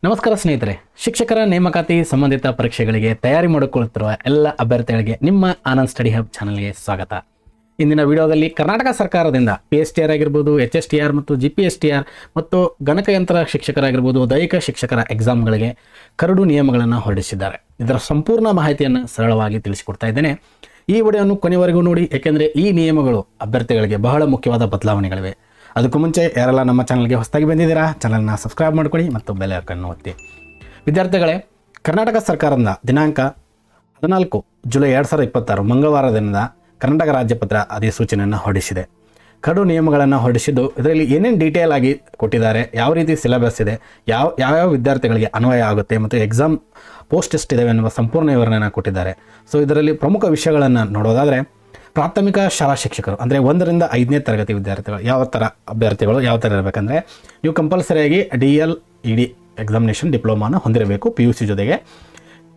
ನಮಸ್ಕಾರ ಸ್ನೇಹಿತರೆ, ಶಿಕ್ಷಕರ ನೇಮಕಾತಿ ಸಂಬಂಧಿತ ಪರೀಕ್ಷೆಗಳಿಗೆ ತಯಾರಿ ಮಾಡಿಕೊಳ್ಳುತ್ತಿರುವ ಎಲ್ಲ ಅಭ್ಯರ್ಥಿಗಳಿಗೆ ನಿಮ್ಮ ಆನಂದ್ ಸ್ಟಡಿ ಹಬ್ ಚಾನಲ್ಗೆ ಸ್ವಾಗತ. ಇಂದಿನ ವಿಡಿಯೋದಲ್ಲಿ ಕರ್ನಾಟಕ ಸರ್ಕಾರದಿಂದ PSTR ಆಗಿರ್ಬೋದು, HSTR ಮತ್ತು GPSTR ಮತ್ತು ಗಣಕಯಂತ್ರ ಶಿಕ್ಷಕರಾಗಿರ್ಬೋದು, ದೈಹಿಕ ಶಿಕ್ಷಕರ ಎಕ್ಸಾಮ್ಗಳಿಗೆ ಕರಡು ನಿಯಮಗಳನ್ನು ಹೊರಡಿಸಿದ್ದಾರೆ. ಇದರ ಸಂಪೂರ್ಣ ಮಾಹಿತಿಯನ್ನು ಸರಳವಾಗಿ ತಿಳಿಸಿಕೊಡ್ತಾ ಇದ್ದೇನೆ. ಈ ವಿಡಿಯೋವನ್ನು ಕೊನೆವರೆಗೂ ನೋಡಿ, ಏಕೆಂದರೆ ಈ ನಿಯಮಗಳು ಅಭ್ಯರ್ಥಿಗಳಿಗೆ ಬಹಳ ಮುಖ್ಯವಾದ ಬದಲಾವಣೆಗಳಿವೆ. ಅದಕ್ಕೂ ಮುಂಚೆ ಯಾರೆಲ್ಲ ನಮ್ಮ ಚಾನಲ್ಗೆ ಹೊಸದಾಗಿ ಬಂದಿದ್ದೀರಾ, ಚಾನಲ್ನ ಸಬ್ಸ್ಕ್ರೈಬ್ ಮಾಡ್ಕೊಳ್ಳಿ ಮತ್ತು ಬೆಲ್ ಐಕಾನ್ ಒತ್ತಿ. ವಿದ್ಯಾರ್ಥಿಗಳೇ, ಕರ್ನಾಟಕ ಸರ್ಕಾರದಿಂದ ದಿನಾಂಕ 14 ಜುಲೈ 2026 ಮಂಗಳವಾರ ದಿನದ ಕರ್ನಾಟಕ ರಾಜ್ಯಪತ್ರ ಅಧಿಸೂಚನೆಯನ್ನು ಹೊರಡಿಸಿದೆ. ಕರಡು ನಿಯಮಗಳನ್ನು ಹೊರಡಿಸಿದ್ದು ಇದರಲ್ಲಿ ಏನೇನು ಡೀಟೇಲ್ ಆಗಿ ಕೊಟ್ಟಿದ್ದಾರೆ, ಯಾವ ರೀತಿ ಸಿಲೆಬಸ್ ಇದೆ, ಯಾವ್ಯಾವ ವಿದ್ಯಾರ್ಥಿಗಳಿಗೆ ಅನ್ವಯ ಆಗುತ್ತೆ ಮತ್ತು ಎಕ್ಸಾಮ್ ಪೋಸ್ಟ್ ಎಷ್ಟಿದೆ ಎನ್ನುವ ಸಂಪೂರ್ಣ ವಿವರಣೆಯನ್ನು ಕೊಟ್ಟಿದ್ದಾರೆ. ಸೊ ಇದರಲ್ಲಿ ಪ್ರಮುಖ ವಿಷಯಗಳನ್ನು ನೋಡೋದಾದರೆ, ಪ್ರಾಥಮಿಕ ಶಾಲಾ ಶಿಕ್ಷಕರು ಅಂದರೆ 1 ರಿಂದ 5ನೇ ತರಗತಿ ವಿದ್ಯಾರ್ಥಿಗಳು ಅಭ್ಯರ್ಥಿಗಳು ಯಾವ ಥರ ಇರಬೇಕಂದ್ರೆ, ನೀವು ಕಂಪಲ್ಸರಿಯಾಗಿ DL-ED ಎಕ್ಸಾಮಿನೇಷನ್ ಡಿಪ್ಲೊಮಾನ ಹೊಂದಿರಬೇಕು PUC ಜೊತೆಗೆ.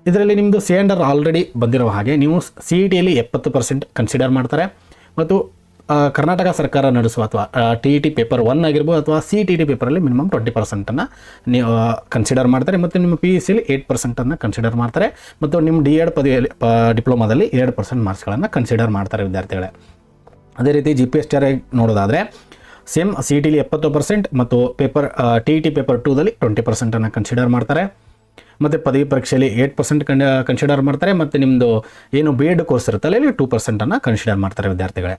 ಇದರಲ್ಲಿ ನಿಮ್ಮದು C&R ಆಲ್ರೆಡಿ ಬಂದಿರೋ ಹಾಗೆ ನೀವು CET-ಯಲ್ಲಿ 70% ಕನ್ಸಿಡರ್ ಮಾಡ್ತಾರೆ. ಮತ್ತು ಕರ್ನಾಟಕ ಸರ್ಕಾರ ನಡೆಸುವ ಅಥವಾ TET ಪೇಪರ್ 1 ಆಗಿರ್ಬೋದು ಅಥವಾ CTET ಪೇಪರಲ್ಲಿ ಮಿನಿಮಮ್ 20%ಅನ್ನು ನೀವು ಕನ್ಸಿಡರ್ ಮಾಡ್ತಾರೆ. ಮತ್ತು ನಿಮ್ಮ PUC-ಯಲ್ಲಿ 8%ಅನ್ನು ಕನ್ಸಿಡರ್ ಮಾಡ್ತಾರೆ. ಮತ್ತು ನಿಮ್ಮ D.Ed ಪದವಿಯಲ್ಲಿ ಡಿಪ್ಲೊಮಾದಲ್ಲಿ 2% ಮಾರ್ಕ್ಸ್ಗಳನ್ನು ಕನ್ಸಿಡರ್ ಮಾಡ್ತಾರೆ ವಿದ್ಯಾರ್ಥಿಗಳೇ. ಅದೇ ರೀತಿ GPSTR ನೋಡೋದಾದರೆ ಸೇಮ್ CET-ಯಲ್ಲಿ 70% ಮತ್ತು TET ಪೇಪರ್ 2ದಲ್ಲಿ 20%ಅನ್ನು ಕನ್ಸಿಡರ್ ಮಾಡ್ತಾರೆ. ಮತ್ತು ಪದವಿ ಪರೀಕ್ಷೆಯಲ್ಲಿ 8% ಕನ್ಸಿಡರ್ ಮಾಡ್ತಾರೆ. ಮತ್ತು ನಿಮ್ಮದು ಏನು B.Ed ಕೋರ್ಸ್ ಇರುತ್ತಲ್ಲ, ಇಲ್ಲಿ 2%ಅನ್ನು ಕನ್ಸಿಡರ್ ಮಾಡ್ತಾರೆ ವಿದ್ಯಾರ್ಥಿಗಳೇ.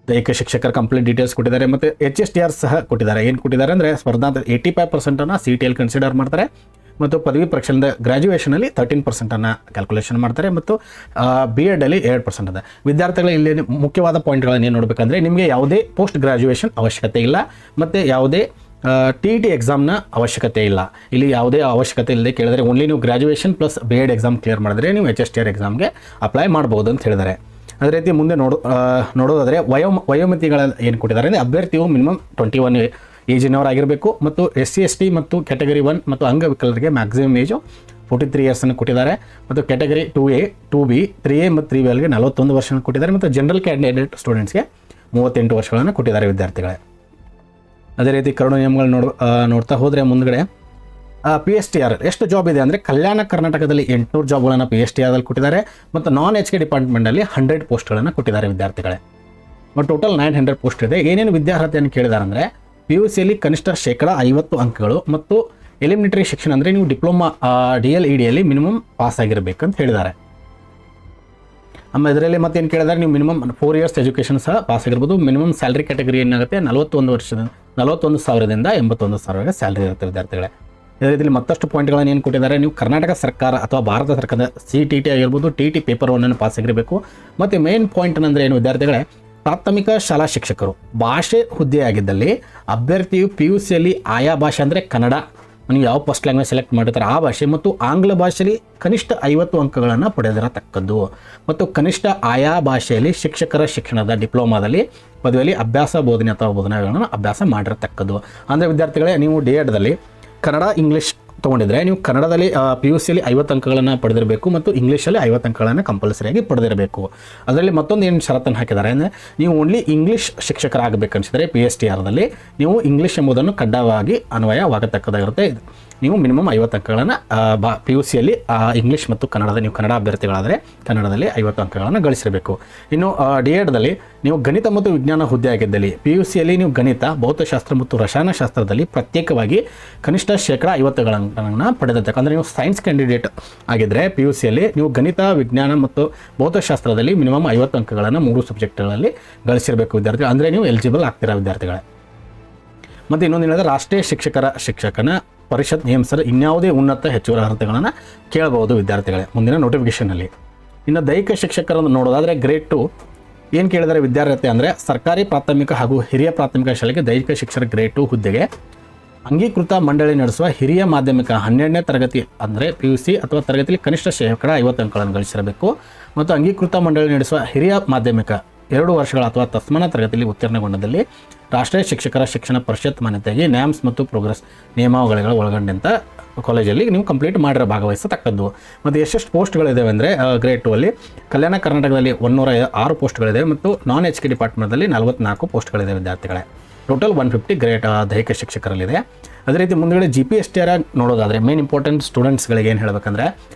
ದೈಹಿಕ ಶಿಕ್ಷಕರ ಕಂಪ್ಲೀಟ್ ಡೀಟೇಲ್ಸ್ ಕೊಟ್ಟಿದ್ದಾರೆ. ಮತ್ತು HSTR ಸಹ ಕೊಟ್ಟಿದ್ದಾರೆ. ಏನು ಕೊಟ್ಟಿದ್ದಾರೆ ಅಂದರೆ, ಸ್ಪರ್ಧಾಂತ 85%ಅನ್ನು CET-ಯಲ್ಲಿ ಕನ್ಸಿಡರ್ ಮಾಡ್ತಾರೆ. ಮತ್ತು ಪದವಿ ಪರೀಕ್ಷೆಯಿಂದ ಗ್ರ್ಯಾಜುಯೇಷನಲ್ಲಿ 13%ಅನ್ನು ಕ್ಯಾಲ್ಕುಲೇಷನ್ ಮಾಡ್ತಾರೆ. ಮತ್ತು B.Ed-ಅಲ್ಲಿ 2% ಇದೆ. ವಿದ್ಯಾರ್ಥಿಗಳು ಇಲ್ಲಿ ಮುಖ್ಯವಾದ ಪಾಯಿಂಟ್ಗಳನ್ನು ಏನು ನೋಡಬೇಕಂದ್ರೆ, ನಿಮಗೆ ಯಾವುದೇ ಪೋಸ್ಟ್ ಗ್ರ್ಯಾಜುಯೇಷನ್ ಅವಶ್ಯಕತೆ ಇಲ್ಲ ಮತ್ತು ಯಾವುದೇ TET ಎಕ್ಸಾಮ್ನ ಅವಶ್ಯಕತೆ ಇಲ್ಲ. ಇಲ್ಲಿ ಯಾವುದೇ ಅವಶ್ಯಕತೆ ಇಲ್ಲದೆ ಕೇಳಿದರೆ, ಓನ್ಲಿ ನೀವು graduation plus B.Ed exam clear ಮಾಡಿದ್ರೆ ನೀವು HSTR ಎಕ್ಸಾಮ್ಗೆ ಅಪ್ಲೈ ಮಾಡ್ಬೋದು ಅಂತ ಹೇಳಿದ್ದಾರೆ. ಅದೇ ರೀತಿ ಮುಂದೆ ನೋಡೋದಾದರೆ ವಯೋಮಿತಿಗಳ ಏನು ಕೊಟ್ಟಿದ್ದಾರೆ ಅಂದರೆ, ಅಭ್ಯರ್ಥಿಯು ಮಿನಿಮಮ್ 21 ಏಜಿನವರಾಗಿರಬೇಕು. ಮತ್ತು SC/ST ಮತ್ತು ಕ್ಯಾಟಗರಿ 1 ಮತ್ತು ಅಂಗವಿಕಲರಿಗೆ ಮ್ಯಾಕ್ಸಿಮಮ್ ಏಜು 43 ಇಯರ್ಸನ್ನು ಕೊಟ್ಟಿದ್ದಾರೆ. ಮತ್ತು ಕ್ಯಾಟಗರಿ 2A, 2B, 3A ಮತ್ತು 3Bಗೆ 41 ವರ್ಷವನ್ನು ಕೊಟ್ಟಿದ್ದಾರೆ. ಮತ್ತು ಜನರಲ್ ಕ್ಯಾಂಡಿಡೇಟ್ ಸ್ಟೂಡೆಂಟ್ಸ್ಗೆ 38 ವರ್ಷಗಳನ್ನು ಕೊಟ್ಟಿದ್ದಾರೆ ವಿದ್ಯಾರ್ಥಿಗಳೇ. ಅದೇ ರೀತಿ ಕರಡು ನಿಯಮಗಳು ನೋಡ್ತಾ ಹೋದರೆ ಮುಂದ್ಗಡೆ PSTR ಎಷ್ಟು ಜಾಬ್ ಇದೆ ಅಂದರೆ, ಕಲ್ಯಾಣ ಕರ್ನಾಟಕದಲ್ಲಿ 800 ಜಾಬ್ಗಳನ್ನು PSTRದಲ್ಲಿ ಕೊಟ್ಟಿದ್ದಾರೆ. ಮತ್ತು non-HK ಡಿಪಾರ್ಟ್ಮೆಂಟಲ್ಲಿ 100 ಪೋಸ್ಟ್ಗಳನ್ನು ಕೊಟ್ಟಿದ್ದಾರೆ ವಿದ್ಯಾರ್ಥಿಗಳೇ. ಮತ್ತು ಟೋಟಲ್ 900 ಪೋಸ್ಟ್ ಇದೆ. ಏನೇನು ವಿದ್ಯಾರ್ಹತೆಯನ್ನು ಕೇಳಿದ್ದಾರೆ ಅಂದರೆ, PUC-ಯಲ್ಲಿ ಕನಿಷ್ಠ 50% ಅಂಕಗಳು ಮತ್ತು ಎಲಿಮಿನೇಟರಿ ಶಿಕ್ಷಣ ಅಂದರೆ ನೀವು ಡಿಪ್ಲೊಮಾ DL-EDಯಲ್ಲಿ ಮಿನಿಮಮ್ ಪಾಸ್ ಆಗಿರಬೇಕಂತ ಹೇಳಿದ್ದಾರೆ. ಆಮೇಲೆ ಇದರಲ್ಲಿ ಮತ್ತೇನು ಕೇಳಿದ್ದಾರೆ, ನೀವು ಮಿನಿಮಮ್ 4 ಇಯರ್ಸ್ ಎಜುಕೇಷನ್ ಸಹ ಪಾಸ್ ಆಗಿರ್ಬೋದು. ಮಿನಿಮಮ್ ಸ್ಯಾಲ್ರಿ ಕ್ಯಾಟಗರಿ ಏನಾಗುತ್ತೆ, 41,000ದಿಂದ 81,000 ಸ್ಯಾಲ್ರಿ ಇರುತ್ತೆ ವಿದ್ಯಾರ್ಥಿಗಳೇ. ಇದೇ ರೀತಿಯಲ್ಲಿ ಮತ್ತಷ್ಟು ಪಾಯಿಂಟ್ಗಳನ್ನು ಏನು ಕೊಟ್ಟಿದ್ದಾರೆ, ನೀವು ಕರ್ನಾಟಕ ಸರ್ಕಾರ ಅಥವಾ ಭಾರತ ಸರ್ಕಾರದ CET ಆಗಿರ್ಬೋದು, TET ಪೇಪರ್ 1 ಪಾಸ್ ಆಗಿರಬೇಕು. ಮತ್ತು ಮೇನ್ ಪಾಯಿಂಟ್ ಅಂದರೆ ಏನು ವಿದ್ಯಾರ್ಥಿಗಳೇ, ಪ್ರಾಥಮಿಕ ಶಾಲಾ ಶಿಕ್ಷಕರು ಭಾಷೆ ಹುದ್ದೆಯಾಗಿದ್ದಲ್ಲಿ ಅಭ್ಯರ್ಥಿಯು PUC-ಯಲ್ಲಿ ಆಯಾ ಭಾಷೆ ಅಂದರೆ ಕನ್ನಡ, ನೀವು ಯಾವ ಫಸ್ಟ್ ಲ್ಯಾಂಗ್ವೇಜ್ ಸೆಲೆಕ್ಟ್ ಮಾಡಿರ್ತಾರೆ ಆ ಭಾಷೆ ಮತ್ತು ಆಂಗ್ಲ ಭಾಷೆಯಲ್ಲಿ ಕನಿಷ್ಠ 50 ಅಂಕಗಳನ್ನು ಪಡೆದಿರತಕ್ಕದ್ದು. ಮತ್ತು ಕನಿಷ್ಠ ಆಯಾ ಭಾಷೆಯಲ್ಲಿ ಶಿಕ್ಷಕರ ಶಿಕ್ಷಣದ ಡಿಪ್ಲೊಮಾದಲ್ಲಿ ಪದವಿಯಲ್ಲಿ ಅಭ್ಯಾಸ ಬೋಧನೆ ಅಥವಾ ಬೋಧನೆಗಳನ್ನು ಅಭ್ಯಾಸ ಮಾಡಿರತಕ್ಕದ್ದು. ಅಂದರೆ ವಿದ್ಯಾರ್ಥಿಗಳೇ, ನೀವು D.Ed-ದಲ್ಲಿ ಕನ್ನಡ ಇಂಗ್ಲೀಷ್ ತೊಗೊಂಡಿದ್ರೆ ನೀವು ಕನ್ನಡದಲ್ಲಿ PUC-ಯಲ್ಲಿ 50 ಅಂಕಗಳನ್ನು ಪಡೆದಿರಬೇಕು ಮತ್ತು ಇಂಗ್ಲೀಷಲ್ಲಿ 50 ಅಂಕಗಳನ್ನು ಕಂಪಲ್ಸರಿಯಾಗಿ ಪಡೆದಿರಬೇಕು. ಅದರಲ್ಲಿ ಮತ್ತೊಂದು ಏನು ಷರತ್ತನ್ನು ಹಾಕಿದ್ದಾರೆ ಅಂದರೆ, ನೀವು ಓನ್ಲಿ ಇಂಗ್ಲೀಷ್ ಶಿಕ್ಷಕರಾಗಬೇಕನ್ಸಿದರೆ PSTR-ದಲ್ಲಿ ನೀವು ಇಂಗ್ಲೀಷ್ ಎಂಬುದನ್ನು ಕಡ್ಡಾಯವಾಗಿ ಅನ್ವಯವಾಗತಕ್ಕದಾಗಿರುತ್ತೆ. ನೀವು ಮಿನಿಮಮ್ 50 ಅಂಕಗಳನ್ನು PUC-ಯಲ್ಲಿ ಇಂಗ್ಲೀಷ್ ಮತ್ತು ಕನ್ನಡದ ನೀವು ಕನ್ನಡ ಅಭ್ಯರ್ಥಿಗಳಾದರೆ ಕನ್ನಡದಲ್ಲಿ 50 ಅಂಕಗಳನ್ನು ಗಳಿಸಿರಬೇಕು. ಇನ್ನು D.Ed-ದಲ್ಲಿ ನೀವು ಗಣಿತ ಮತ್ತು ವಿಜ್ಞಾನ ಹುದ್ದೆ ಆಗಿದ್ದಲ್ಲಿ PUC-ಯಲ್ಲಿ ನೀವು ಗಣಿತ, ಭೌತಶಾಸ್ತ್ರ ಮತ್ತು ರಸಾಯನಶಾಸ್ತ್ರದಲ್ಲಿ ಪ್ರತ್ಯೇಕವಾಗಿ ಕನಿಷ್ಠ 50% ಅಂಕಗಳನ್ನು ಪಡೆದಿರ್ತಕ್ಕ. ಅಂದರೆ ನೀವು ಸೈನ್ಸ್ ಕ್ಯಾಂಡಿಡೇಟ್ ಆಗಿದ್ದರೆ PUC-ಯಲ್ಲಿ ನೀವು ಗಣಿತ, ವಿಜ್ಞಾನ ಮತ್ತು ಭೌತಶಾಸ್ತ್ರದಲ್ಲಿ ಮಿನಿಮಮ್ 50 ಅಂಕಗಳನ್ನು 3 ಸಬ್ಜೆಕ್ಟ್ಗಳಲ್ಲಿ ಗಳಿಸಿರಬೇಕು ವಿದ್ಯಾರ್ಥಿ. ಅಂದರೆ ನೀವು ಎಲಿಜಿಬಲ್ ಆಗ್ತೀರಾ ವಿದ್ಯಾರ್ಥಿಗಳೇ. ಮತ್ತು ಇನ್ನೊಂದು ಹೇಳಿದ್ರೆ, ರಾಷ್ಟ್ರೀಯ ಶಿಕ್ಷಕನ ಪರಿಷತ್ ನೇಮಿಸಲು ಇನ್ಯಾವುದೇ ಉನ್ನತ ಹೆಚ್ಚುವರಿ ಅರ್ಹತೆಗಳನ್ನು ಕೇಳಬಹುದು ವಿದ್ಯಾರ್ಥಿಗಳೇ ಮುಂದಿನ ನೋಟಿಫಿಕೇಷನಲ್ಲಿ. ಇನ್ನು ದೈಹಿಕ ಶಿಕ್ಷಕರನ್ನು ನೋಡೋದಾದರೆ ಗ್ರೇಡ್ 2 ಏನು ಕೇಳಿದರೆ ವಿದ್ಯಾರ್ಹತೆ ಅಂದರೆ, ಸರ್ಕಾರಿ ಪ್ರಾಥಮಿಕ ಹಾಗೂ ಹಿರಿಯ ಪ್ರಾಥಮಿಕ ಶಾಲೆಗೆ ದೈಹಿಕ ಶಿಕ್ಷಕ ಗ್ರೇಡ್ 2 ಹುದ್ದೆಗೆ ಅಂಗೀಕೃತ ಮಂಡಳಿ ನಡೆಸುವ ಹಿರಿಯ ಮಾಧ್ಯಮಿಕ 12ನೇ ತರಗತಿ ಅಂದರೆ PUC ಅಥವಾ ತರಗತಿಯಲ್ಲಿ ಕನಿಷ್ಠ 50 ಅಂಕಗಳನ್ನು ಗಳಿಸಿರಬೇಕು. ಮತ್ತು ಅಂಗೀಕೃತ ಮಂಡಳಿ ನಡೆಸುವ ಹಿರಿಯ ಮಾಧ್ಯಮಿಕ 2 ವರ್ಷಗಳ ಅಥವಾ ತತ್ಸಮಾನ ತರಗತಿಯಲ್ಲಿ ಉತ್ತೀರ್ಣಗೊಂಡದಲ್ಲಿ ರಾಷ್ಟ್ರೀಯ ಶಿಕ್ಷಕರ ಶಿಕ್ಷಣ ಪರಿಷತ್ ಮಾನ್ಯತೆಯಾಗಿ NAMS ಮತ್ತು ಪ್ರೋಗ್ರೆಸ್ ನಿಯಮಾವಳಿಗಳು ಒಳಗೊಂಡಂಥ ಕಾಲೇಜಲ್ಲಿ ನೀವು ಕಂಪ್ಲೀಟ್ ಮಾಡಿರೋ ಭಾಗವಹಿಸತಕ್ಕದ್ದು. ಮತ್ತು ಎಷ್ಟೆಷ್ಟು ಪೋಸ್ಟ್ಗಳಿದ್ದಾವೆ ಅಂದರೆ, ಗ್ರೇಡ್ 2ಅಲ್ಲಿ ಕಲ್ಯಾಣ ಕರ್ನಾಟಕದಲ್ಲಿ 106 ಪೋಸ್ಟ್ಗಳಿದೆ ಮತ್ತು non-HK ಡಿಪಾರ್ಟ್ಮೆಂಟಲ್ಲಿ 44 ಪೋಸ್ಟ್ಗಳಿದೆ ವಿದ್ಯಾರ್ಥಿಗಳೇ. ಟೋಟಲ್ 150 ಗ್ರೇಡ್ ದೈಹಿಕ ಶಿಕ್ಷಕರಲ್ಲಿದೆ. ಅದೇ ರೀತಿ ಮುಂದುಗಡೆ GPSTR ನೋಡೋದಾದರೆ ಮೇನ್ ಇಂಪಾರ್ಟೆಂಟ್ ಸ್ಟೂಡೆಂಟ್ಸ್ಗಳಿಗೆ ಏನು ಹೇಳಬೇಕಂದ್ರೆ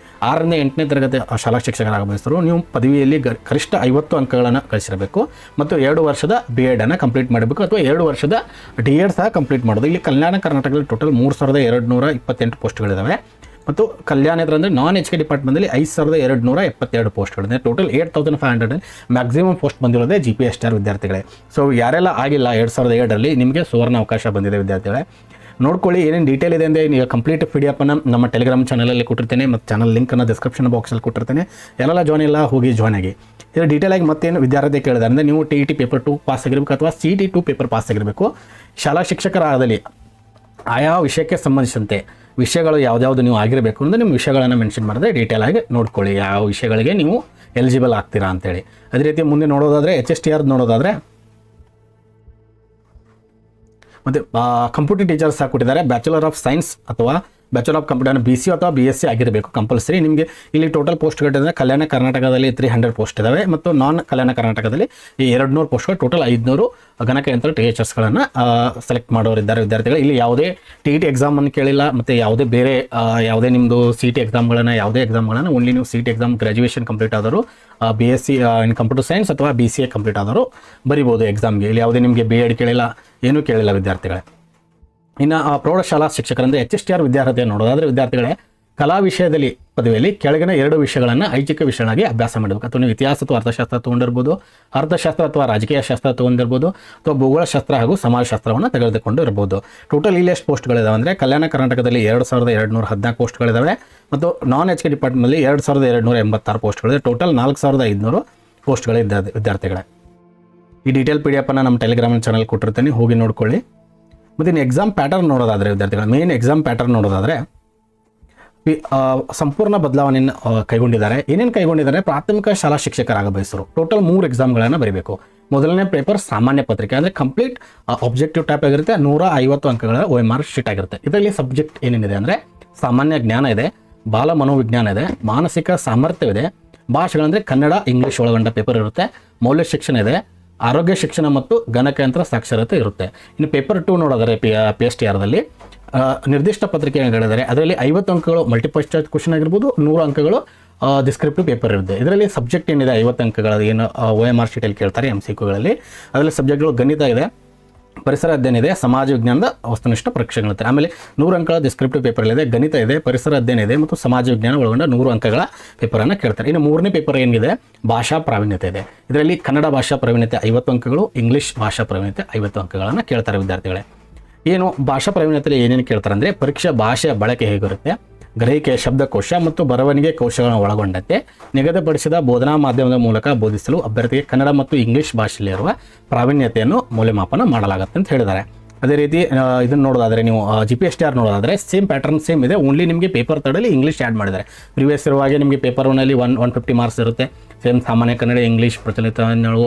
6ನೇ 8ನೇ ತರಗತಿ ಶಾಲಾ ಶಿಕ್ಷಕರಾಗಬಯಸಿದ್ರು ನೀವು ಪದವಿಯಲ್ಲಿ ಗರಿಷ್ಠ 50 ಅಂಕಗಳನ್ನು ಗಳಿಸಿರಬೇಕು ಮತ್ತು 2 ವರ್ಷದ BEd ಕಂಪ್ಲೀಟ್ ಮಾಡಬೇಕು ಅಥವಾ 2 ವರ್ಷದ DEd ಸಹ ಕಂಪ್ಲೀಟ್ ಮಾಡೋದು. ಇಲ್ಲಿ ಕಲ್ಯಾಣ ಕರ್ನಾಟಕದಲ್ಲಿ ಟೋಟಲ್ 3228 ಪೋಸ್ಟ್ಗಳಿದ್ದಾವೆ ಮತ್ತು ಕಲ್ಯಾಣೇತರ ಅಂದರೆ ನಾನ್ HK ಡಿಪಾರ್ಟ್ಮೆಂಟಲ್ಲಿ 5272 ಪೋಸ್ಟ್ಗಳಿದೆ. ಟೋಟಲ್ 8500 ಮ್ಯಾಕ್ಸಿಮಮ್ ಪೋಸ್ಟ್ ಬಂದಿರೋದೇ GPSTR ವಿದ್ಯಾರ್ಥಿಗಳೇ. ಸೊ ಯಾರೆಲ್ಲ ಆಗಿಲ್ಲ 2007ರಲ್ಲಿ ನಿಮಗೆ ಸುವರ್ಣ ಅವಕಾಶ ಬಂದಿದೆ ವಿದ್ಯಾರ್ಥಿಗಳೇ. ನೋಡ್ಕೊಳ್ಳಿ ಏನೇನು ಡೀಟೇಲ್ ಇದೆ ಅಂದರೆ ನೀವು ಕಂಪ್ಲೀಟ್ PDF ನಮ್ಮ ಟೆಲಿಗ್ರಾಮ್ ಚಾನಲಲ್ಲಿ ಕೊಟ್ಟಿರ್ತೇನೆ ಮತ್ತು ಚಾನಲ್ ಲಿಂಕನ್ನು ಡಿಸ್ಕ್ರಿಪ್ಷನ್ ಬಾಕ್ಸಲ್ಲಿ ಕೊಟ್ಟಿರ್ತೇನೆ. ಎಲ್ಲೆಲ್ಲ ಜಾಯ್ನ್ ಇಲ್ಲ ಹೋಗಿ ಜಾಯ್ನ್ ಆಗಿ. ಇದು ಡೀಟೇಲ್ ಆಗಿ ಮತ್ತೇನು ವಿದ್ಯಾರ್ಥಿ ಕೇಳಿದೆ ಅಂದರೆ ನೀವು TET ಪೇಪರ್ 2 ಪಾಸ್ ಆಗಿರಬೇಕು ಅಥವಾ CET 2 ಪೇಪರ್ ಪಾಸ್ ಆಗಿರಬೇಕು. ಶಾಲಾ ಶಿಕ್ಷಕರಾದಲ್ಲಿ ಆಯಾ ವಿಷಯಕ್ಕೆ ಸಂಬಂಧಿಸಿದಂತೆ ವಿಷಯಗಳು ಯಾವ್ದಾವುದು ನೀವು ಆಗಿರಬೇಕು ಅಂದರೆ ನಿಮ್ಮ ವಿಷಯಗಳನ್ನು ಮೆನ್ಷನ್ ಮಾಡಿದ್ರೆ ಡೀಟೇಲ್ ಆಗಿ ನೋಡ್ಕೊಳ್ಳಿ ಯಾವ ವಿಷಯಗಳಿಗೆ ನೀವು ಎಲಿಜಿಬಲ್ ಆಗ್ತೀರಾ ಅಂತೇಳಿ. ಅದೇ ರೀತಿ ಮುಂದೆ ನೋಡೋದಾದರೆ HSTR ನೋಡೋದಾದರೆ ಮತ್ತು ಕಂಪ್ಯೂಟರ್ ಟೀಚರ್ಸ್ ಸಹ ಕೊಟ್ಟಿದ್ದಾರೆ. ಬ್ಯಾಚುಲರ್ ಆಫ್ ಸೈನ್ಸ್ ಅಥವಾ ಬ್ಯಾಚುಲರ್ ಆಫ್ ಕಂಪ್ಯೂಟರ್ BC ಅಥವಾ BSc ಆಗಿರಬೇಕು ಕಂಪಲ್ಸರಿ. ನಿಮಗೆ ಇಲ್ಲಿ ಟೋಟಲ್ ಪೋಸ್ಟ್ಗಳಿದೆ ಕಲ್ಯಾಣ ಕರ್ನಾಟಕದಲ್ಲಿ 300 ಪೋಸ್ಟ್ ಇದ್ದಾವೆ ಮತ್ತು ನಾನ್ ಕಲ್ಯಾಣ ಕರ್ನಾಟಕದಲ್ಲಿ ಈ 200 ಪೋಸ್ಟ್ಗಳು ಟೋಟಲ್ 500 ಗಣಕಯಂತ್ರ THSಗಳನ್ನು ಸೆಲೆಕ್ಟ್ ಮಾಡೋರಿದ್ದಾರೆ ವಿದ್ಯಾರ್ಥಿಗಳು. ಇಲ್ಲಿ ಯಾವುದೇ TET ಎಕ್ಸಾಮನ್ನು ಕೇಳಿಲ್ಲ ಮತ್ತು ಯಾವುದೇ ಬೇರೆ ಯಾವುದೇ ನಿಮ್ಮದು CET ಎಕ್ಸಾಮ್ಗಳನ್ನು ಯಾವುದೇ ಎಕ್ಸಾಮ್ಗಳನ್ನು ಓನ್ಲಿ ನೀವು CET ಎಕ್ಸಾಮ್ ಗ್ರ್ಯಾಜುಯೇಷನ್ ಕಂಪ್ಲೀಟ್ ಆದವರು BSc ಇನ್ ಕಂಪ್ಯೂಟರ್ ಸೈನ್ಸ್ ಅಥವಾ BCA ಕಂಪ್ಲೀಟ್ ಆದವರು ಬರಿಬೋದು ಎಕ್ಸಾಮ್ಗೆ. ಇಲ್ಲಿ ಯಾವುದೇ ನಿಮಗೆ BEd ಕೇಳಿಲ್ಲ ಏನೂ ಕೇಳಿಲ್ಲ ವಿದ್ಯಾರ್ಥಿಗಳೇ. ಇನ್ನು ಪ್ರೌಢಶಾಲಾ ಶಿಕ್ಷಕರಂದರೆ HSTR ವಿದ್ಯಾರ್ಥಿಯನ್ನು ನೋಡೋದಾದರೆ ವಿದ್ಯಾರ್ಥಿಗಳೇ ಕಲಾ ವಿಷಯದಲ್ಲಿ ಪದವಿಯಲ್ಲಿ ಕೆಳಗಿನ 2 ವಿಷಯಗಳನ್ನು ಐಚ್ಛಿಕ ವಿಷಯಗಳಾಗಿ ಅಭ್ಯಾಸ ಮಾಡಬೇಕು. ಅಥವಾ ನೀವು ಇತಿಹಾಸ ಅಥವಾ ಅರ್ಥಶಾಸ್ತ್ರ ತೊಗೊಂಡಿರ್ಬೋದು, ಅರ್ಥಶಾಸ್ತ್ರ ಅಥವಾ ರಾಜಕೀಯ ಶಾಸ್ತ್ರ ತೊಗೊಂಡಿರ್ಬೋದು, ಅಥವಾ ಭೂಗೋಳಶಾಸ್ತ್ರ ಹಾಗೂ ಸಮಾಜಶಾಸ್ತ್ರವನ್ನು ತೆಗೆದುಕೊಂಡು ಇರ್ಬೋದು. ಟೋಟಲ್ ಇಲ್ಲಿ ಎಷ್ಟು ಪೋಸ್ಟ್ಗಳಿದಾವೆ ಅಂದರೆ ಕಲ್ಯಾಣ ಕರ್ನಾಟಕದಲ್ಲಿ 2214 ಪೋಸ್ಟ್ಗಳಿದ್ದಾವೆ ಮತ್ತು ನಾನ್ HK ಡಿಪಾರ್ಟ್ಮೆಂಟಲ್ಲಿ 2286 ಪೋಸ್ಟ್ಗಳಿದೆ. ಟೋಟಲ್ 4500 ಪೋಸ್ಟ್ಗಳಿದ್ದಾವೆ ವಿದ್ಯಾರ್ಥಿಗಳೇ. ಈ ಡೀಟೇಲ್ PDF ನಮ್ಮ ಟೆಲಿಗ್ರಾಮ್ ಚಾನಲ್ ಕೊಟ್ಟಿರ್ತೀನಿ, ಹೋಗಿ ನೋಡ್ಕೊಳ್ಳಿ. ಮತ್ತು ಇನ್ನು ಎಕ್ಸಾಮ್ ಪ್ಯಾಟರ್ನ್ ನೋಡೋದಾದರೆ ವಿದ್ಯಾರ್ಥಿಗಳು ಮೇನ್ ಎಕ್ಸಾಮ್ ಪ್ಯಾಟರ್ನ್ ನೋಡೋದಾದರೆ ಸಂಪೂರ್ಣ ಬದಲಾವಣೆಯನ್ನು ಕೈಗೊಂಡಿದ್ದಾರೆ. ಏನೇನು ಕೈಗೊಂಡಿದ್ದಾರೆ? ಪ್ರಾಥಮಿಕ ಶಾಲಾ ಶಿಕ್ಷಕರಾಗಬಯಸರು ಟೋಟಲ್ 3 ಎಕ್ಸಾಮ್ಗಳನ್ನು ಬರೀಬೇಕು. ಮೊದಲನೇ ಪೇಪರ್ ಸಾಮಾನ್ಯ ಪತ್ರಿಕೆ ಅಂದರೆ ಕಂಪ್ಲೀಟ್ ಆಬ್ಜೆಕ್ಟಿವ್ ಟೈಪ್ ಆಗಿರುತ್ತೆ. 150 ಅಂಕಗಳ OMR ಶೀಟ್ ಆಗಿರುತ್ತೆ. ಇದರಲ್ಲಿ ಸಬ್ಜೆಕ್ಟ್ ಏನೇನಿದೆ ಅಂದರೆ ಸಾಮಾನ್ಯ ಜ್ಞಾನ ಇದೆ, ಬಾಲ ಮನೋವಿಜ್ಞಾನ ಇದೆ, ಮಾನಸಿಕ ಸಾಮರ್ಥ್ಯವಿದೆ, ಭಾಷೆಗಳಂದರೆ ಕನ್ನಡ ಇಂಗ್ಲೀಷ್ ಒಳಗೊಂಡ ಪೇಪರ್ ಇರುತ್ತೆ, ಮೌಲ್ಯ ಶಿಕ್ಷಣ ಇದೆ, ಆರೋಗ್ಯ ಶಿಕ್ಷಣ ಮತ್ತು ಗಣಕಯಂತ್ರ ಸಾಕ್ಷರತೆ ಇರುತ್ತೆ. ಇನ್ನು ಪೇಪರ್ 2 ನೋಡೋದಾದರೆ PSTRದಲ್ಲಿ ನಿರ್ದಿಷ್ಟ ಪತ್ರಿಕೆಗಳಿದ್ದಾರೆ. ಅದರಲ್ಲಿ 50 ಅಂಕಗಳು ಮಲ್ಟಿಪಲ್ ಚಾಯ್ಸ್ ಕ್ವಶನ್ ಆಗಿರ್ಬೋದು, 100 ಅಂಕಗಳು ಡಿಸ್ಕ್ರಿಪ್ಟಿವ್ ಪೇಪರ್ ಇರುತ್ತೆ. ಇದರಲ್ಲಿ ಸಬ್ಜೆಕ್ಟ್ ಏನಿದೆ 50 ಅಂಕಗಳ ಏನು OMR ಶೀಟಲ್ಲಿ ಕೇಳ್ತಾರೆ MCQಗಳಲ್ಲಿ. ಅದರಲ್ಲಿ ಸಬ್ಜೆಕ್ಟ್ಗಳು ಗಣಿತ ಇದೆ, ಪರಿಸರ ಅಧ್ಯಯನ ಇದೆ, ಸಮಾಜ ವಿಜ್ಞಾನದ ವಸ್ತುನಿಷ್ಠ ಪರೀಕ್ಷೆಗಳಿರುತ್ತೆ. ಆಮೇಲೆ 100 ಅಂಕಗಳ ಡಿಸ್ಕ್ರಿಪ್ಟಿವ್ ಪೇಪರ್ಗಳಿದೆ, ಗಣಿತ ಇದೆ, ಪರಿಸರ ಅಧ್ಯಯನ ಇದೆ ಮತ್ತು ಸಮಾಜ ವಿಜ್ಞಾನ ಒಳಗೊಂಡ 100 ಅಂಕಗಳ ಪೇಪರನ್ನು ಕೇಳ್ತಾರೆ. ಇನ್ನು 3ನೇ ಪೇಪರ್ ಏನಿದೆ ಭಾಷಾ ಪ್ರಾವೀಣ್ಯತೆ ಇದೆ. ಇದರಲ್ಲಿ ಕನ್ನಡ ಭಾಷಾ ಪ್ರಾವೀಣ್ಯತೆ 50 ಅಂಕಗಳು, ಇಂಗ್ಲೀಷ್ ಭಾಷಾ ಪ್ರಾವೀಣ್ಯತೆ 50 ಅಂಕಗಳನ್ನು ಕೇಳ್ತಾರೆ ವಿದ್ಯಾರ್ಥಿಗಳೇ. ಏನು ಭಾಷಾ ಪ್ರಾವೀಣ್ಯತೆಯಲ್ಲಿ ಏನೇನು ಕೇಳ್ತಾರೆ ಅಂದರೆ ಪರೀಕ್ಷಾ ಭಾಷೆಯ ಬಳಕೆ ಹೇಗಿರುತ್ತೆ, ಗ್ರಹಿಕೆ ಶಬ್ದಕೋಶ ಮತ್ತು ಬರವಣಿಗೆ ಕೌಶಲಗಳನ್ನು ಒಳಗೊಂಡಂತೆ ನಿಗದಿಪಡಿಸಿದ ಬೋಧನಾ ಮಾಧ್ಯಮದ ಮೂಲಕ ಬೋಧಿಸಲು ಅಭ್ಯರ್ಥಿಗೆ ಕನ್ನಡ ಮತ್ತು ಇಂಗ್ಲೀಷ್ ಭಾಷೆಯಲ್ಲಿರುವ ಪ್ರಾವೀಣ್ಯತೆಯನ್ನು ಮೌಲ್ಯಮಾಪನ ಮಾಡಲಾಗುತ್ತೆ ಅಂತ ಹೇಳಿದ್ದಾರೆ. ಅದೇ ರೀತಿ ಇದನ್ನು ನೋಡೋದಾದರೆ ನೀವು GPSTR ನೋಡೋದಾದರೆ ಸೇಮ್ ಪ್ಯಾಟರ್ನ್ ಸೇಮ್ ಇದೆ, ಓನ್ಲಿ ನಿಮಗೆ ಪೇಪರ್ 3ರಲ್ಲಿ ಇಂಗ್ಲೀಷ್ ಆ್ಯಡ್ ಮಾಡಿದ್ದಾರೆ. ಪ್ರಿವಿಯಸ್ ಇರುವಾಗೆ ನಿಮಗೆ ಪೇಪರ್ 1ನಲ್ಲಿ 150 ಮಾರ್ಕ್ಸ್ ಇರುತ್ತೆ. ಸೇಮ್ ಸಾಮಾನ್ಯ ಕನ್ನಡ ಇಂಗ್ಲೀಷ್ ಪ್ರಚಲಿತ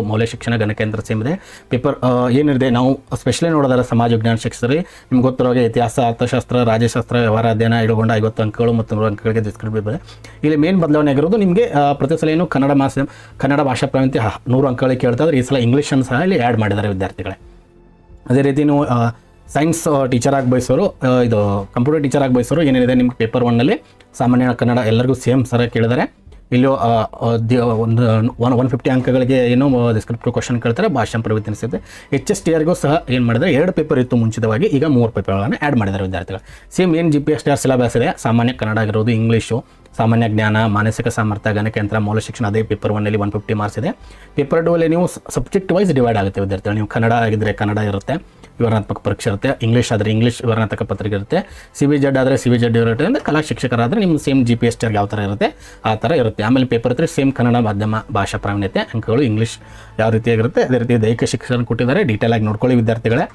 ಮೌಲ್ಯ ಶಿಕ್ಷಣ ಗಣಕಯಂತ್ರ ಸೇಮ್ ಇದೆ. ಪೇಪರ್ ಏನಿದೆ ನಾವು ಸ್ಪೆಷಲಿ ನೋಡೋದಾದ್ರೆ ಸಮಾಜ ವಿಜ್ಞಾನ ಶಿಕ್ಷಕರಿಗೆ ನಿಮ್ಗೆ ಗೊತ್ತಿರೋಗೆ ಇತಿಹಾಸ, ಅರ್ಥಶಾಸ್ತ್ರ, ರಾಜ್ಯಶಾಸ್ತ್ರ, ವ್ಯವಹಾರ ಅಧ್ಯಯನ ಇಡಗೊಂಡ 50 ಅಂಕಗಳು ಮತ್ತು 100 ಅಂಕಗಳಿಗೆ ಡಿಸ್ಕ್ರಿಪ್ಟಿವ್ ಇದೆ. ಇಲ್ಲಿ ಮೇನ್ ಬದಲಾವಣೆ ಆಗಿರೋದು ನಿಮಗೆ ಪ್ರತಿ ಸಲ ಏನು ಕನ್ನಡ ಭಾಷಾ ಪ್ರಾವೀಣ್ಯತೆ 100 ಅಂಕಗಳಿಗೆ ಕೇಳ್ತಾ ಇದ್ರೆ ಈ ಸಲ ಇಂಗ್ಲೀಷನ್ನು ಸಹ ಇಲ್ಲಿ ಆ್ಯಡ್ ಮಾಡಿದ್ದಾರೆ ವಿದ್ಯಾರ್ಥಿಗಳೇ. ಅದೇ ರೀತಿ ನೀವು ಸೈನ್ಸ್ ಟೀಚರ್ ಆಗಿ ಬಯಸೋರು, ಇದು ಕಂಪ್ಯೂಟರ್ ಟೀಚರ್ ಆಗಿ ಬಯಸೋರು ಏನೇನಿದೆ ನಿಮ್ಗೆ ಪೇಪರ್ 1ನಲ್ಲಿ ಸಾಮಾನ್ಯ ಕನ್ನಡ ಎಲ್ಲರಿಗೂ ಸೇಮ್ ಸರ ಕೇಳಿದ್ದಾರೆ. ಇಲ್ಲೂ ಒಂದು 150 ಅಂಕಗಳಿಗೆ ಏನೋ ಡಿಸ್ಕ್ರಿಪ್ಟಿವ್ ಕ್ವಶನ್ ಕೇಳ್ತಾರೆ, ಭಾಷಾ ಪ್ರವೃತ್ತಿ ಅನಿಸುತ್ತೆ. HSTRಗೂ ಸಹ ಏನು ಮಾಡಿದರೆ 2 ಪೇಪರ್ ಇತ್ತು ಮುಂಚಿತವಾಗಿ, ಈಗ 3 ಪೇಪರ್ಗಳನ್ನು ಆ್ಯಡ್ ಮಾಡಿದ್ದಾರೆ ವಿದ್ಯಾರ್ಥಿಗಳು. ಸೇಮ್ ಏನು GPSTR ಸಿಲೆಬಸ್ ಇದೆ, ಸಾಮಾನ್ಯ ಕನ್ನಡ ಆಗಿರೋದು, ಇಂಗ್ಲೀಷು, ಸಾಮಾನ್ಯ ಜ್ಞಾನ, ಮಾನಸಿಕ ಸಾಮರ್ಥ್ಯ, ಗಣಕಯಂತ್ರ, ಮೌಲ್ಯ ಶಿಕ್ಷಣ ಅದೇ ಪೇಪರ್ 1ನಲ್ಲಿ 150 ಮಾರ್ಕ್ಸ್ ಇದೆ. ಪೇಪರ್ 2ಅಲ್ಲಿ ನೀವು ಸಬ್ಜೆಕ್ಟ್ ವೈಸ್ ಡಿವೈಡ್ ಆಗುತ್ತೆ ವಿದ್ಯಾರ್ಥಿಗಳು. ನೀವು ಕನ್ನಡ ಆಗಿದ್ದರೆ ಕನ್ನಡ ಇರುತ್ತೆ, ವಿವರಣಾತ್ಮಕ ಪರೀಕ್ಷೆ ಇರುತ್ತೆ. ಇಂಗ್ಲೀಷ್ ಆದರೆ ಇಂಗ್ಲೀಷ್ ವಿವರಣಾತ್ಮಕ ಪತ್ರಿಕೆ ಇರುತ್ತೆ. CBZ ಆದರೆ CBZ ಇರುತ್ತೆ. ಅಂದರೆ ಕಲಾ ಶಿಕ್ಷಕರಾದರೆ ನಿಮ್ಮ ಸೇಮ್ GPSTR ಯಾವ ಥರ ಇರುತ್ತೆ ಆ ಥರ ಇರುತ್ತೆ. ಆಮೇಲೆ ಪೇಪರ್ 3 ಸೇಮ್ ಕನ್ನಡ ಮಾಧ್ಯಮ ಭಾಷಾ ಪ್ರಾವೀಣ್ಯತೆ ಅಂಕಗಳು, ಇಂಗ್ಲೀಷ್ ಯಾವ ರೀತಿಯಾಗಿರುತ್ತೆ ಅದೇ ರೀತಿ ದೈಹಿಕ ಶಿಕ್ಷಣ ಕೊಟ್ಟಿದ್ದಾರೆ. ಡೀಟೇಲ್ ಆಗಿ ನೋಡ್ಕೊಳ್ಳಿ ವಿದ್ಯಾರ್ಥಿಗಳೇ.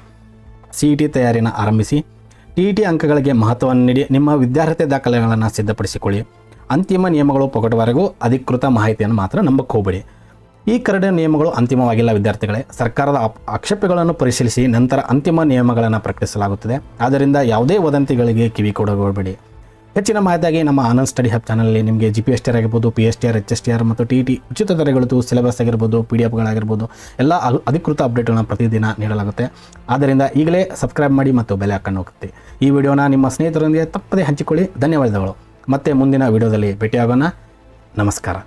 CET ತಯಾರಿನ ಆರಂಭಿಸಿ. TET ಅಂಕಗಳಿಗೆ ಮಹತ್ವವನ್ನು ನೀಡಿ ನಿಮ್ಮ ವಿದ್ಯಾರ್ಥಿ ದಾಖಲೆಗಳನ್ನು ಸಿದ್ಧಪಡಿಸಿಕೊಳ್ಳಿ. ಅಂತಿಮ ನಿಯಮಗಳು ಪ್ರಕಟವರೆಗೂ ಅಧಿಕೃತ ಮಾಹಿತಿಯನ್ನು ಮಾತ್ರ ನಂಬಕ್ಕೆ ಹೋಗಬೇಡಿ. ಈ ಕರಡಿನ ನಿಯಮಗಳು ಅಂತಿಮವಾಗಿಲ್ಲ ವಿದ್ಯಾರ್ಥಿಗಳೇ. ಸರ್ಕಾರದ ಆಕ್ಷೇಪಗಳನ್ನು ಪರಿಶೀಲಿಸಿ ನಂತರ ಅಂತಿಮ ನಿಯಮಗಳನ್ನು ಪ್ರಕಟಿಸಲಾಗುತ್ತದೆ. ಆದ್ದರಿಂದ ಯಾವುದೇ ವದಂತಿಗಳಿಗೆ ಕಿವಿ ಕೊಡಬೇಡಿ. ಹೆಚ್ಚಿನ ಮಾಹಿತಿಯಾಗಿ ನಮ್ಮ ಆನಂದ್ ಸ್ಟಡಿ ಹಬ್ ಚಾನಲಲ್ಲಿ ನಿಮಗೆ GPSTR ಆಗಿರ್ಬೋದು, PSTR, HSTR ಮತ್ತು TET ಉಚಿತ ದರಗಳು, ಸಿಲೆಬಸ್ ಆಗಿರ್ಬೋದು, PDF ಎಲ್ಲ ಅಧಿಕೃತ ಅಪ್ಡೇಟ್ಗಳನ್ನು ಪ್ರತಿದಿನ ನೀಡಲಾಗುತ್ತೆ. ಆದ್ದರಿಂದ ಈಗಲೇ ಸಬ್ಸ್ಕ್ರೈಬ್ ಮಾಡಿ ಮತ್ತು ಬೆಲ್ ಐಕಾನ್ ಹೋಗುತ್ತೆ. ಈ ವಿಡಿಯೋನ ನಿಮ್ಮ ಸ್ನೇಹಿತರೊಂದಿಗೆ ತಪ್ಪದೇ ಹಂಚಿಕೊಳ್ಳಿ. ಧನ್ಯವಾದಗಳು. ಮತ್ತೆ ಮುಂದಿನ ವಿಡಿಯೋದಲ್ಲಿ ಭೇಟಿಯಾಗೋಣ. ನಮಸ್ಕಾರ.